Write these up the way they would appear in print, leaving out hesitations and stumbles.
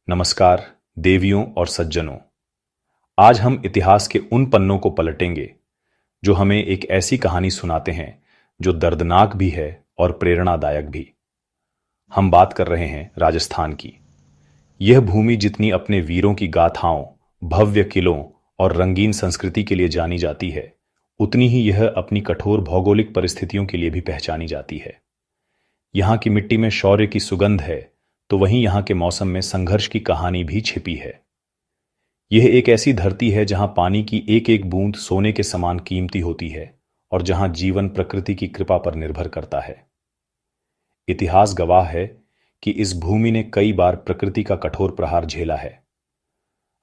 नमस्कार देवियों और सज्जनों। आज हम इतिहास के उन पन्नों को पलटेंगे जो हमें एक ऐसी कहानी सुनाते हैं जो दर्दनाक भी है और प्रेरणादायक भी। हम बात कर रहे हैं राजस्थान की। यह भूमि जितनी अपने वीरों की गाथाओं, भव्य किलों और रंगीन संस्कृति के लिए जानी जाती है, उतनी ही यह अपनी कठोर भौगोलिक परिस्थितियों के लिए भी पहचानी जाती है। यहाँ की मिट्टी में शौर्य की सुगंध है, तो वहीं यहाँ के मौसम में संघर्ष की कहानी भी छिपी है। यह एक ऐसी धरती है जहां पानी की एक एक बूंद सोने के समान कीमती होती है और जहां जीवन प्रकृति की कृपा पर निर्भर करता है। इतिहास गवाह है कि इस भूमि ने कई बार प्रकृति का कठोर प्रहार झेला है।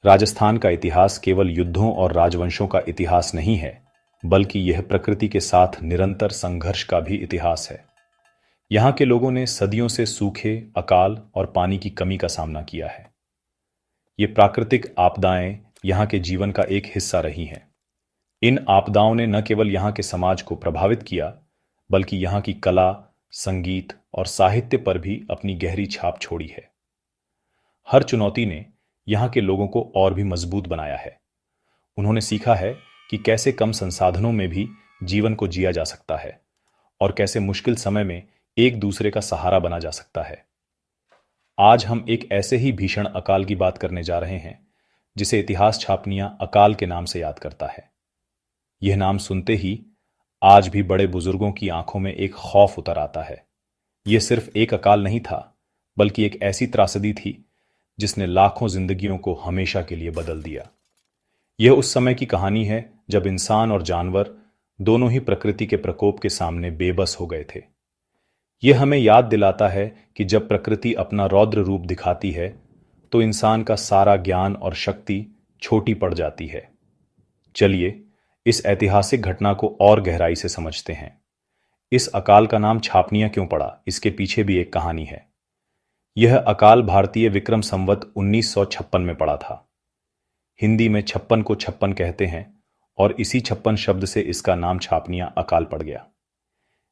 राजस्थान का इतिहास केवल युद्धों और राजवंशों का इतिहास नहीं है, बल्कि यह प्रकृति के साथ निरंतर संघर्ष का भी इतिहास है। यहाँ के लोगों ने सदियों से सूखे, अकाल और पानी की कमी का सामना किया है। ये प्राकृतिक आपदाएं यहाँ के जीवन का एक हिस्सा रही हैं। इन आपदाओं ने न केवल यहाँ के समाज को प्रभावित किया, बल्कि यहाँ की कला, संगीत और साहित्य पर भी अपनी गहरी छाप छोड़ी है। हर चुनौती ने यहाँ के लोगों को और भी मजबूत बनाया है। उन्होंने सीखा है कि कैसे कम संसाधनों में भी जीवन को जिया जा सकता है और कैसे मुश्किल समय में एक दूसरे का सहारा बना जा सकता है। आज हम एक ऐसे ही भीषण अकाल की बात करने जा रहे हैं जिसे इतिहास छापनियां अकाल के नाम से याद करता है। यह नाम सुनते ही आज भी बड़े बुजुर्गों की आंखों में एक खौफ उतर आता है। यह सिर्फ एक अकाल नहीं था, बल्कि एक ऐसी त्रासदी थी जिसने लाखों जिंदगियों को हमेशा के लिए बदल दिया। यह उस समय की कहानी है जब इंसान और जानवर दोनों ही प्रकृति के प्रकोप के सामने बेबस हो गए थे। यह हमें याद दिलाता है कि जब प्रकृति अपना रौद्र रूप दिखाती है, तो इंसान का सारा ज्ञान और शक्ति छोटी पड़ जाती है। चलिए इस ऐतिहासिक घटना को और गहराई से समझते हैं। इस अकाल का नाम छापनिया क्यों पड़ा, इसके पीछे भी एक कहानी है। यह अकाल भारतीय विक्रम संवत 1956 में पड़ा था। हिंदी में 56 को 56 कहते हैं और इसी 56 शब्द से इसका नाम छापनिया अकाल पड़ गया।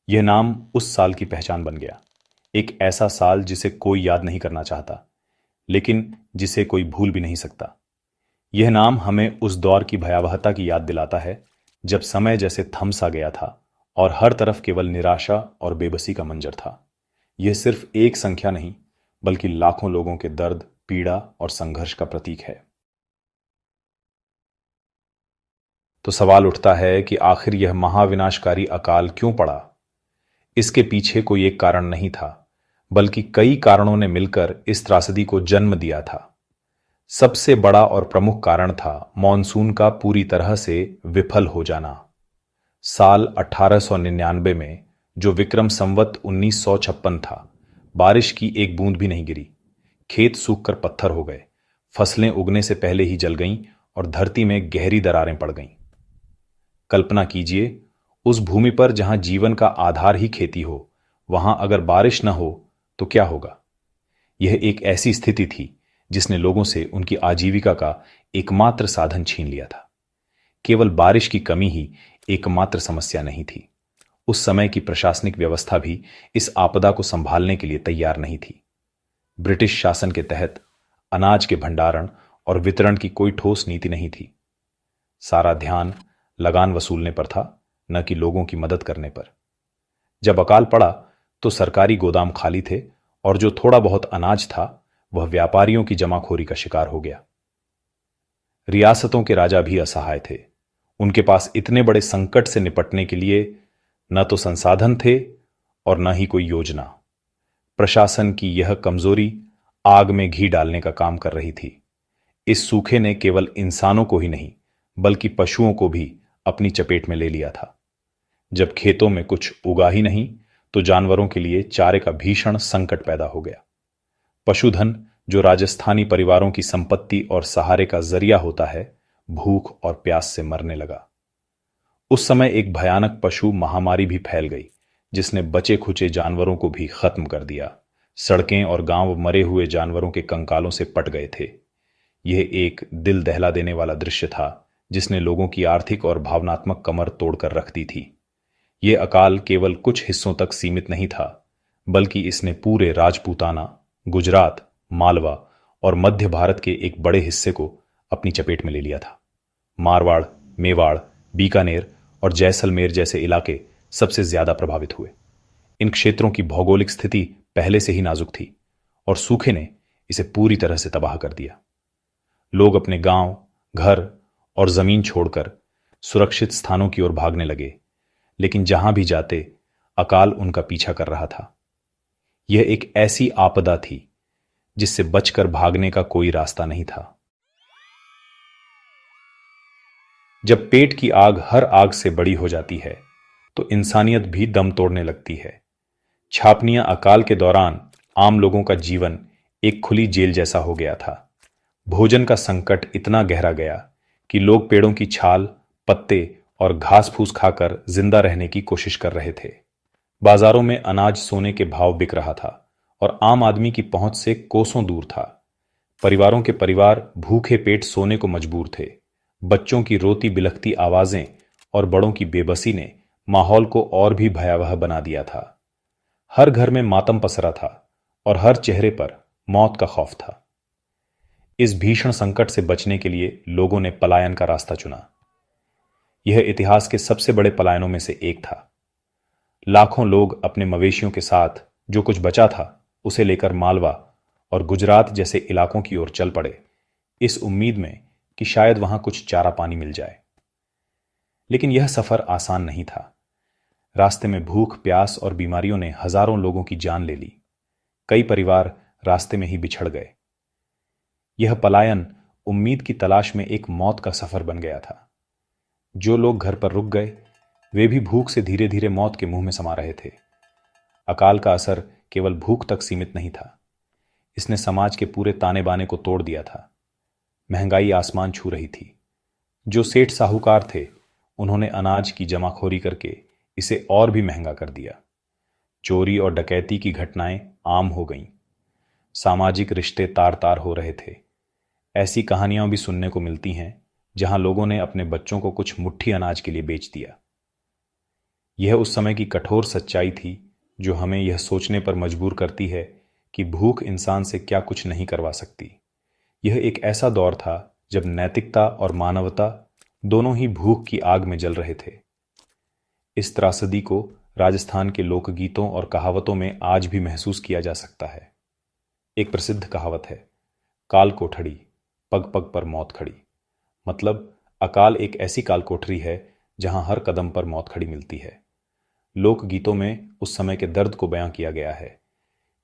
यह नाम उस साल की पहचान बन गया, एक ऐसा साल जिसे कोई याद नहीं करना चाहता, लेकिन जिसे कोई भूल भी नहीं सकता। यह नाम हमें उस दौर की भयावहता की याद दिलाता है जब समय जैसे थम सा गया था और हर तरफ केवल निराशा और बेबसी का मंजर था। यह सिर्फ एक संख्या नहीं, बल्कि लाखों लोगों के दर्द, पीड़ा और संघर्ष का प्रतीक है। तो सवाल उठता है कि आखिर यह महाविनाशकारी अकाल क्यों पड़ा। इसके पीछे कोई एक कारण नहीं था, बल्कि कई कारणों ने मिलकर इस त्रासदी को जन्म दिया था। सबसे बड़ा और प्रमुख कारण था मॉनसून का पूरी तरह से विफल हो जाना। साल 1899 में, जो विक्रम संवत 1956 था, बारिश की एक बूंद भी नहीं गिरी। खेत सूखकर पत्थर हो गए, फसलें उगने से पहले ही जल गईं और धरती में गहरी दरारें पड़ गईं। कल्पना कीजिए, उस भूमि पर जहां जीवन का आधार ही खेती हो, वहां अगर बारिश न हो तो क्या होगा। यह एक ऐसी स्थिति थी जिसने लोगों से उनकी आजीविका का एकमात्र साधन छीन लिया था। केवल बारिश की कमी ही एकमात्र समस्या नहीं थी। उस समय की प्रशासनिक व्यवस्था भी इस आपदा को संभालने के लिए तैयार नहीं थी। ब्रिटिश शासन के तहत अनाज के भंडारण और वितरण की कोई ठोस नीति नहीं थी। सारा ध्यान लगान वसूलने पर था, न कि लोगों की मदद करने पर। जब अकाल पड़ा तो सरकारी गोदाम खाली थे और जो थोड़ा बहुत अनाज था वह व्यापारियों की जमाखोरी का शिकार हो गया। रियासतों के राजा भी असहाय थे। उनके पास इतने बड़े संकट से निपटने के लिए न तो संसाधन थे और न ही कोई योजना। प्रशासन की यह कमजोरी आग में घी डालने का काम कर रही थी। इस सूखे ने केवल इंसानों को ही नहीं, बल्कि पशुओं को भी अपनी चपेट में ले लिया था। जब खेतों में कुछ उगा ही नहीं, तो जानवरों के लिए चारे का भीषण संकट पैदा हो गया। पशुधन, जो राजस्थानी परिवारों की संपत्ति और सहारे का जरिया होता है, भूख और प्यास से मरने लगा। उस समय एक भयानक पशु महामारी भी फैल गई, जिसने बचे खुचे जानवरों को भी खत्म कर दिया। सड़कें और गांव मरे हुए जानवरों के कंकालों से पट गए थे। यह एक दिल दहला देने वाला दृश्य था, जिसने लोगों की आर्थिक और भावनात्मक कमर तोड़कर रख दी थी। यह अकाल केवल कुछ हिस्सों तक सीमित नहीं था, बल्कि इसने पूरे राजपूताना, गुजरात, मालवा और मध्य भारत के एक बड़े हिस्से को अपनी चपेट में ले लिया था। मारवाड़, मेवाड़, बीकानेर और जैसलमेर जैसे इलाके सबसे ज्यादा प्रभावित हुए। इन क्षेत्रों की भौगोलिक स्थिति पहले से ही नाजुक थी और सूखे ने इसे पूरी तरह से तबाह कर दिया। लोग अपने गांव, घर और जमीन छोड़कर सुरक्षित स्थानों की ओर भागने लगे, लेकिन जहां भी जाते अकाल उनका पीछा कर रहा था। यह एक ऐसी आपदा थी जिससे बचकर भागने का कोई रास्ता नहीं था। जब पेट की आग हर आग से बड़ी हो जाती है तो इंसानियत भी दम तोड़ने लगती है। छापनिया अकाल के दौरान आम लोगों का जीवन एक खुली जेल जैसा हो गया था। भोजन का संकट इतना गहरा गया कि लोग पेड़ों की छाल, पत्ते और घास फूस खाकर जिंदा रहने की कोशिश कर रहे थे। बाजारों में अनाज सोने के भाव बिक रहा था और आम आदमी की पहुंच से कोसों दूर था। परिवारों के परिवार भूखे पेट सोने को मजबूर थे। बच्चों की रोती बिलखती आवाजें और बड़ों की बेबसी ने माहौल को और भी भयावह बना दिया था। हर घर में मातम पसरा था और हर चेहरे पर मौत का खौफ था। इस भीषण संकट से बचने के लिए लोगों ने पलायन का रास्ता चुना। यह इतिहास के सबसे बड़े पलायनों में से एक था। लाखों लोग अपने मवेशियों के साथ जो कुछ बचा था उसे लेकर मालवा और गुजरात जैसे इलाकों की ओर चल पड़े, इस उम्मीद में कि शायद वहां कुछ चारा पानी मिल जाए। लेकिन यह सफर आसान नहीं था। रास्ते में भूख, प्यास और बीमारियों ने हजारों लोगों की जान ले ली। कई परिवार रास्ते में ही बिछड़ गए। यह पलायन उम्मीद की तलाश में एक मौत का सफर बन गया था। जो लोग घर पर रुक गए वे भी भूख से धीरे धीरे मौत के मुंह में समा रहे थे। अकाल का असर केवल भूख तक सीमित नहीं था, इसने समाज के पूरे ताने बाने को तोड़ दिया था। महंगाई आसमान छू रही थी। जो सेठ साहूकार थे उन्होंने अनाज की जमाखोरी करके इसे और भी महंगा कर दिया। चोरी और डकैती की घटनाएं आम हो गईं। सामाजिक रिश्ते तार तार हो रहे थे। ऐसी कहानियां भी सुनने को मिलती हैं जहां लोगों ने अपने बच्चों को कुछ मुट्ठी अनाज के लिए बेच दिया। यह उस समय की कठोर सच्चाई थी जो हमें यह सोचने पर मजबूर करती है कि भूख इंसान से क्या कुछ नहीं करवा सकती। यह एक ऐसा दौर था जब नैतिकता और मानवता दोनों ही भूख की आग में जल रहे थे। इस त्रासदी को राजस्थान के लोकगीतों और कहावतों में आज भी महसूस किया जा सकता है। एक प्रसिद्ध कहावत है, काल कोठड़ी, पग पग पर मौत खड़ी। मतलब अकाल एक ऐसी काल कोठरी है जहां हर कदम पर मौत खड़ी मिलती है। लोकगीतों में उस समय के दर्द को बयां किया गया है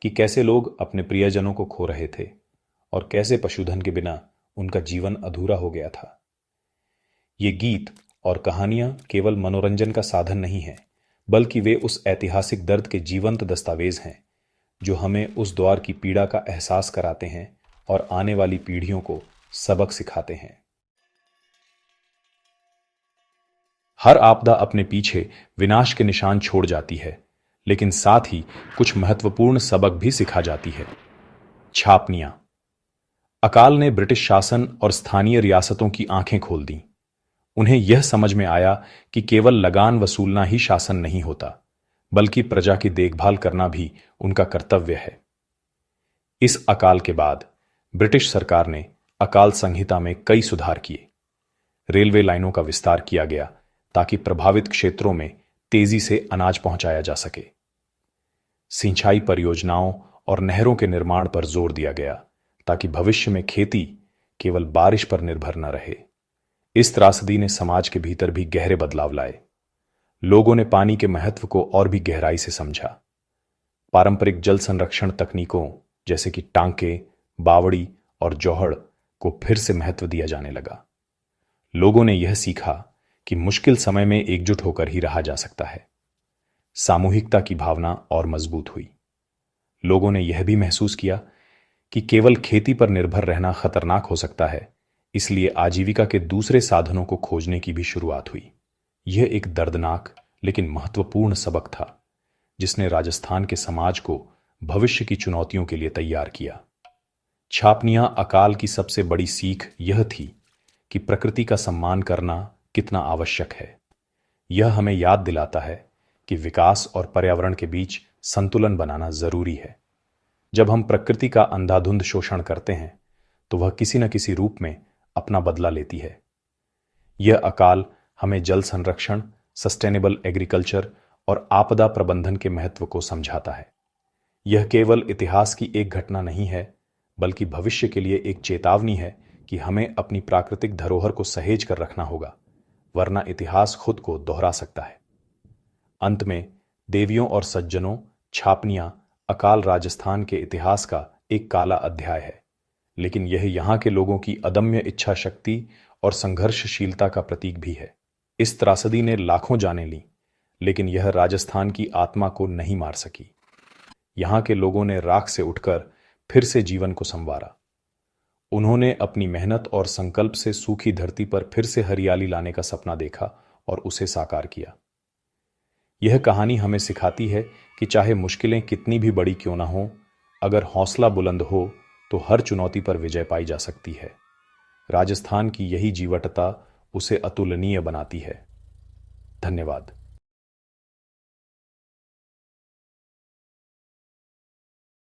कि कैसे लोग अपने प्रियजनों को खो रहे थे और कैसे पशुधन के बिना उनका जीवन अधूरा हो गया था। ये गीत और कहानियां केवल मनोरंजन का साधन नहीं है, बल्कि वे उस ऐतिहासिक दर्द के जीवंत दस्तावेज हैं जो हमें उस दौर की पीड़ा का एहसास कराते हैं और आने वाली पीढ़ियों को सबक सिखाते हैं। हर आपदा अपने पीछे विनाश के निशान छोड़ जाती है, लेकिन साथ ही कुछ महत्वपूर्ण सबक भी सिखा जाती है। छापनियां। अकाल ने ब्रिटिश शासन और स्थानीय रियासतों की आंखें खोल दी। उन्हें यह समझ में आया कि केवल लगान वसूलना ही शासन नहीं होता, बल्कि प्रजा की देखभाल करना भी उनका कर्तव्य है। इस अकाल के बाद ब्रिटिश सरकार ने अकाल संहिता में कई सुधार किए। रेलवे लाइनों का विस्तार किया गया ताकि प्रभावित क्षेत्रों में तेजी से अनाज पहुंचाया जा सके। सिंचाई परियोजनाओं और नहरों के निर्माण पर जोर दिया गया ताकि भविष्य में खेती केवल बारिश पर निर्भर न रहे। इस त्रासदी ने समाज के भीतर भी गहरे बदलाव लाए। लोगों ने पानी के महत्व को और भी गहराई से समझा। पारंपरिक जल संरक्षण तकनीकों जैसे कि टांके, बावड़ी और जोहड़ को फिर से महत्व दिया जाने लगा। लोगों ने यह सीखा कि मुश्किल समय में एकजुट होकर ही रहा जा सकता है। सामूहिकता की भावना और मजबूत हुई। लोगों ने यह भी महसूस किया कि केवल खेती पर निर्भर रहना खतरनाक हो सकता है, इसलिए आजीविका के दूसरे साधनों को खोजने की भी शुरुआत हुई। यह एक दर्दनाक लेकिन महत्वपूर्ण सबक था जिसने राजस्थान के समाज को भविष्य की चुनौतियों के लिए तैयार किया। छापनियां अकाल की सबसे बड़ी सीख यह थी कि प्रकृति का सम्मान करना कितना आवश्यक है। यह हमें याद दिलाता है कि विकास और पर्यावरण के बीच संतुलन बनाना जरूरी है। जब हम प्रकृति का अंधाधुंध शोषण करते हैं तो वह किसी न किसी रूप में अपना बदला लेती है। यह अकाल हमें जल संरक्षण, सस्टेनेबल एग्रीकल्चर और आपदा प्रबंधन के महत्व को समझाता है। यह केवल इतिहास की एक घटना नहीं है, बल्कि भविष्य के लिए एक चेतावनी है कि हमें अपनी प्राकृतिक धरोहर को सहेज कर रखना होगा, वरना इतिहास खुद को दोहरा सकता है। अंत में, देवियों और सज्जनों, छापनियां अकाल राजस्थान के इतिहास का एक काला अध्याय है, लेकिन यह यहाँ के लोगों की अदम्य इच्छा शक्ति और संघर्षशीलता का प्रतीक भी है। इस त्रासदी ने लाखों जानें ली, लेकिन यह राजस्थान की आत्मा को नहीं मार सकी। यहाँ के लोगों ने राख से उठकर फिर से जीवन को संवारा। उन्होंने अपनी मेहनत और संकल्प से सूखी धरती पर फिर से हरियाली लाने का सपना देखा और उसे साकार किया। यह कहानी हमें सिखाती है कि चाहे मुश्किलें कितनी भी बड़ी क्यों ना हो, अगर हौसला बुलंद हो तो हर चुनौती पर विजय पाई जा सकती है। राजस्थान की यही जीवटता उसे अतुलनीय बनाती है। धन्यवाद।